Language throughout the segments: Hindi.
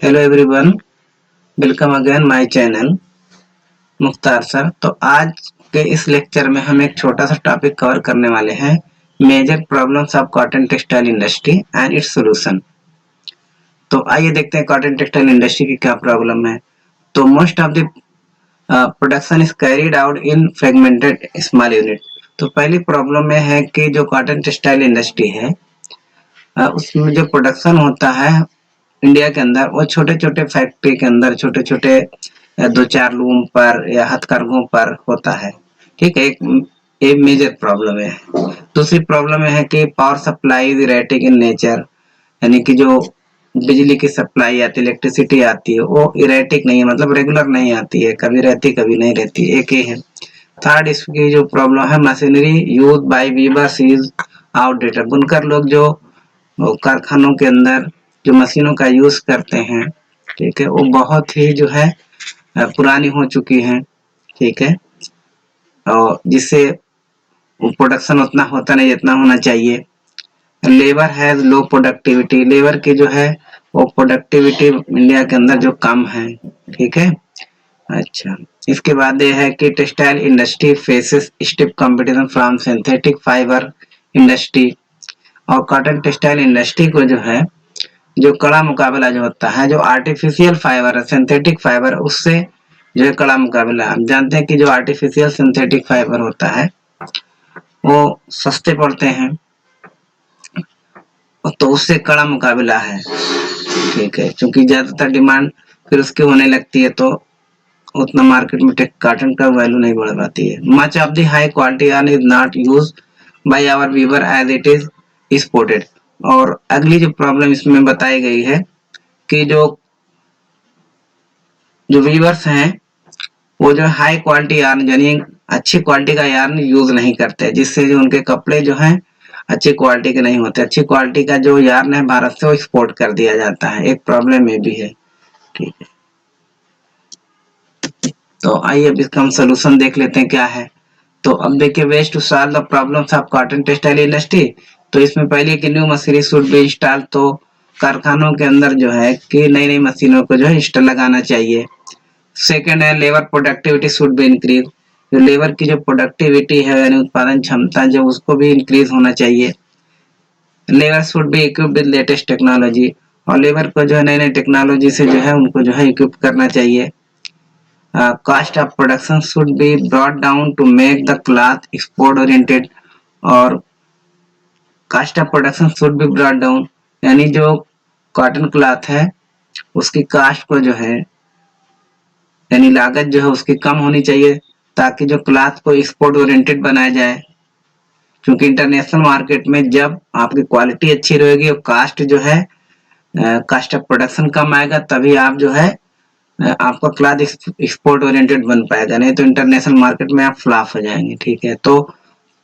Hello everyone, welcome again my channel Mukhtar sir. तो आज के इस लेक्चर में हम एक छोटा सा टॉपिक कवर करने वाले हैं, major problems of cotton textile industry and its solution. तो आइए देखते हैं कॉटन टेक्सटाइल इंडस्ट्री की क्या प्रॉब्लम है। तो most of the production is carried out in fragmented small unit. तो पहली प्रॉब्लम यह है कि जो कॉटन टेक्सटाइल इंडस्ट्री है उसमें जो प्रोडक्शन होता है इंडिया के अंदर, वो छोटे छोटे फैक्ट्री के अंदर छोटे छोटे 2-4 लूम पर या हथकरघों पर होता है। ठीक है, एक मेजर प्रॉब्लम है। दूसरी प्रॉब्लम है कि power supply is erratic in nature, यानी कि जो बिजली की सप्लाई आती है, इलेक्ट्रिसिटी आती है, वो इरेटिक नहीं है, मतलब रेगुलर नहीं आती है, कभी रहती कभी नहीं रहती, एक ही है। थर्ड इसकी जो प्रॉब्लम है, machinery use by weavers is outdated. बुनकर लोग जो कारखानों के अंदर जो मशीनों का यूज करते हैं, ठीक है, वो बहुत ही जो है पुरानी हो चुकी हैं। ठीक है, और जिससे प्रोडक्शन उतना होता नहीं जितना होना चाहिए। Labour has low productivity, labour की जो है वो प्रोडक्टिविटी इंडिया के अंदर जो कम है। ठीक है, अच्छा, इसके बाद ये है कि textile industry faces stiff competition from synthetic fibre industry. और कॉटन टेक्सटाइल इंडस्ट्री को जो है जो कड़ा मुकाबला जो होता है, जो आर्टिफिशियल फाइबर है, सिंथेटिक फाइबर, उससे जो है कड़ा मुकाबला। हम जानते हैं कि जो आर्टिफिशियल सिंथेटिक फाइबर होता है वो सस्ते पड़ते हैं, तो उससे कड़ा मुकाबला है। ठीक है, क्योंकि ज्यादातर डिमांड फिर उसकी होने लगती है, तो उतना मार्केट में कॉटन का वैल्यू नहीं बढ़ पाती है। Much of the high quality yarn is not use by our weaver as it is exported. और अगली जो प्रॉब्लम इसमें बताई गई है कि जो वीवर्स हैं वो जो हाई क्वालिटी यार्न यानी अच्छी क्वालिटी का यार्न यूज नहीं करते, जिससे जो उनके कपड़े जो हैं अच्छी क्वालिटी के नहीं होते। अच्छी क्वालिटी का जो यार्न है भारत से वो एक्सपोर्ट कर दिया जाता है, एक प्रॉब्लम ये भी है। ठीक है, तो आइए अब इसका हम सोल्यूशन देख लेते हैं क्या है। तो अब देखिए, ways to solve the problems of cotton textile industry. तो इसमें पहले कि new machinery should be install, तो कारखानों के अंदर जो है कि नई नई मशीनों को जो है इंस्टॉल लगाना चाहिए। सेकेंड है labour productivity should be increase, जो लेबर की जो प्रोडक्टिविटी है यानी उत्पादन क्षमता जो उसको भी इंक्रीज होना चाहिए। Labour should be equipped with latest technology, और लेबर को जो है नई नई टेक्नोलॉजी से जो है उनको जो है इक्विप करना चाहिए। Cost of production should be brought down to make the cloth export oriented, और cost of production should be brought down, यानी जो कॉटन क्लॉथ है उसकी कास्ट को जो है यानी लागत जो है उसकी कम होनी चाहिए, ताकि जो क्लॉथ को एक्सपोर्ट ओरिएंटेड बनाया जाए। क्योंकि इंटरनेशनल मार्केट में जब आपकी क्वालिटी अच्छी रहेगी और कास्ट जो है कास्ट ऑफ प्रोडक्शन कम आएगा, तभी आप जो है आपका क्लॉथ एक्सपोर्ट ओरिएंटेड बन पाएगा, नहीं तो इंटरनेशनल मार्केट में आप फ्लॉप हो जाएंगे। ठीक है, तो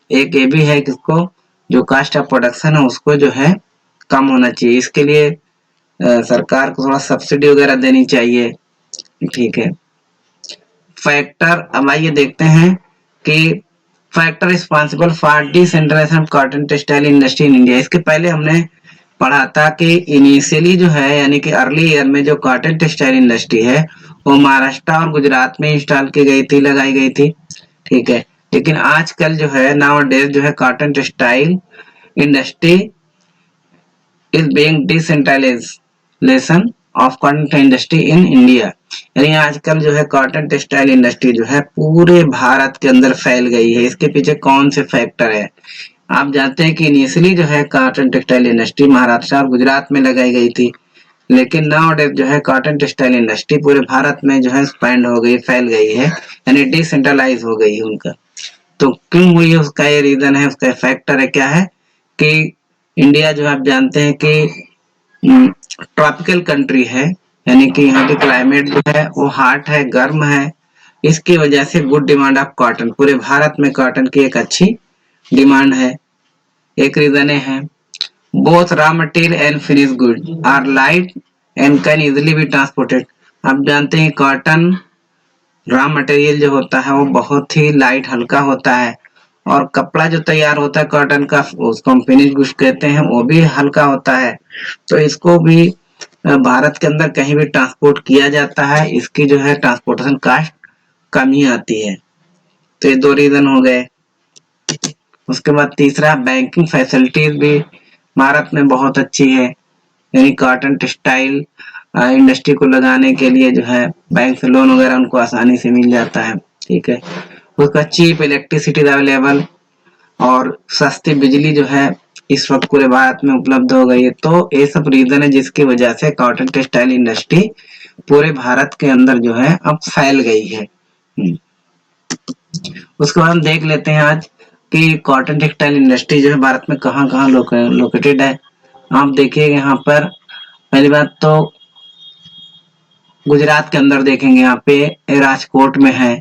एक ये भी है कि इसको जो कास्ट ऑफ प्रोडक्शन है उसको जो है कम होना चाहिए। इसके लिए सरकार को थोड़ा सब्सिडी वगैरह देनी चाहिए। ठीक है, फैक्टर, अब आइए देखते हैं कि factor responsible for decentralisation of cotton textile industry in India. इसके पहले हमने पढ़ा था कि इनिशियली जो है यानी कि अर्ली ईयर में जो कॉटन टेक्सटाइल इंडस्ट्री है वो महाराष्ट्र और गुजरात में इंस्टॉल की गई थी, लगाई गई थी। ठीक है, लेकिन आजकल जो है नाउ डेज जो है cotton textile industry is being decentralisation of cotton industry in India, यानी आजकल जो है कॉटन टेक्सटाइल इंडस्ट्री जो है पूरे भारत के अंदर फैल गई है। इसके पीछे कौन से फैक्टर है? आप जानते हैं कि इनिशियली जो है कॉटन टेक्सटाइल इंडस्ट्री महाराष्ट्र और गुजरात में लगाई गई थी, लेकिन नाउ डेज जो है कॉटन टेक्सटाइल इंडस्ट्री पूरे भारत में जो है स्पैंड हो गई, फैल गई है, यानी डिसेंट्रलाइज हो गई है उनका। तो क्यों हुई है उसका ये रीजन है, उसका फैक्टर है क्या है कि इंडिया जो आप जानते हैं कि ट्रॉपिकल कंट्री है, यानी कि यहाँ के क्लाइमेट जो है वो हॉट है, गर्म है। इसकी वजह से गुड डिमांड ऑफ कॉटन, पूरे भारत में कॉटन की एक अच्छी डिमांड है, एक रीजन है। Both raw material and finish good are light and can easily be transported. आप जानते हैं कॉटन रॉ मटेरियल जो होता है वो बहुत ही लाइट, हल्का होता है, और कपड़ा जो तैयार होता है कॉटन का उसको हम फिनिश गुड्स कहते हैं, वो भी हल्का होता है। तो इसको भी भारत के अंदर कहीं भी ट्रांसपोर्ट किया जाता है, इसकी जो है ट्रांसपोर्टेशन कास्ट कम ही आती है। तो ये 2 रीजन हो गए। उसके बाद तीसरा, बैंकिंग फैसिलिटीज भी भारत में बहुत अच्छी है, यानी कॉटन टेक्सटाइल इंडस्ट्री को लगाने के लिए जो है बैंक से लोन वगैरह उनको आसानी से मिल जाता है। ठीक है। उसका चीप इलेक्ट्रिसिटी अवेलेबल और सस्ती बिजली जो है इस वक्त पूरे भारत में उपलब्ध हो गई है। तो ये सब रीजन है जिसकी वजह से कॉटन टेक्सटाइल इंडस्ट्री पूरे भारत के अंदर जो है अब फैल गई है। उसके बाद हम देख लेते हैं आज कि कॉटन टेक्सटाइल इंडस्ट्री जो है भारत में कहाँ-कहाँ लोकेटेड है। आप देखिए यहाँ पर पहली बात तो गुजरात के अंदर देखेंगे, यहाँ पे राजकोट में है,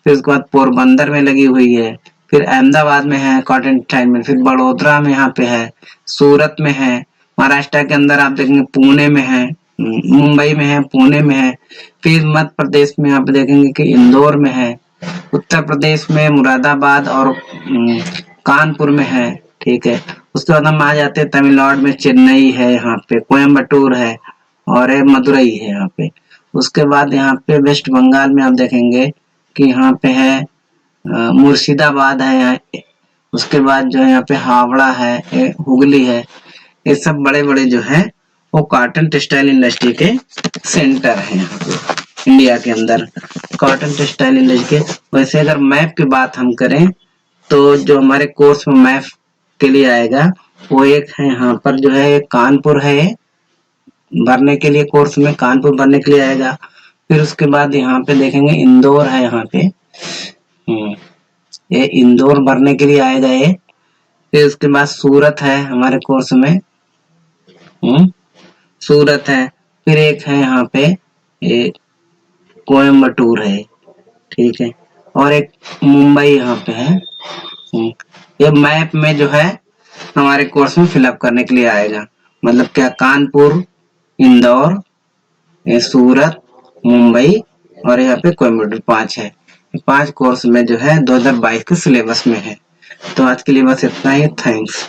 फिर उसके बाद पोरबंदर में लगी हुई है, फिर अहमदाबाद में है कॉटन टेक्सटाइल में, फिर बड़ोदरा में यहाँ पे है, सूरत में है, महाराष्ट्र के अंदर आप देखेंगे पुणे में है, मुंबई में है, पुणे में है, फिर मध्य प्रदेश में आप देखेंगे कि इंदौर में है, उत्तर प्रदेश में मुरादाबाद और कानपुर में है। ठीक है। उसके बाद हम आ जाते हैं तमिलनाडु में, चेन्नई है, यहाँ पे कोयम्बटूर है और मदुरई है यहाँ पे। उसके बाद यहाँ पे वेस्ट बंगाल में आप देखेंगे कि यहाँ पे है मुर्शिदाबाद है यहाँ। उसके बाद जो है यहाँ पे हावड़ा है, हुगली है। ये सब बड़े-बड़े जो है वो कॉटन टेक्सटाइल इंडस्ट्री के सेंटर हैं यहाँ पे इंडिया के अंदर। कॉटन टेक्सटाइल इंडस्ट्री के वैसे अगर मैप की बात हम करें तो जो हमारे कोर्स में मैप के लिए आएगा वो एक है यहाँ पर जो है कानपुर है, भरने के लिए कोर्स में कानपुर भरने के लिए आएगा। फिर उसके बाद यहाँ पे देखेंगे इंदौर है यहाँ पे, ये इंदौर भरने के लिए आएगा ये। फिर उसके बाद सूरत है हमारे कोर्स में, सूरत है। फिर एक है यहाँ पे ये कोयम्बटूर है। ठीक है। और एक मुंबई यहाँ पे है। ये मैप में जो है हमारे कोर्स में फिलअप करने के लिए आएगा। मतलब क्या, कानपुर, इंदौर, सूरत, मुंबई और यहाँ पे कोयम्बटूर 5 है। 5 कोर्स में जो है 2022 के सिलेबस में है। तो आज के लिए बस इतना ही। थैंक्स।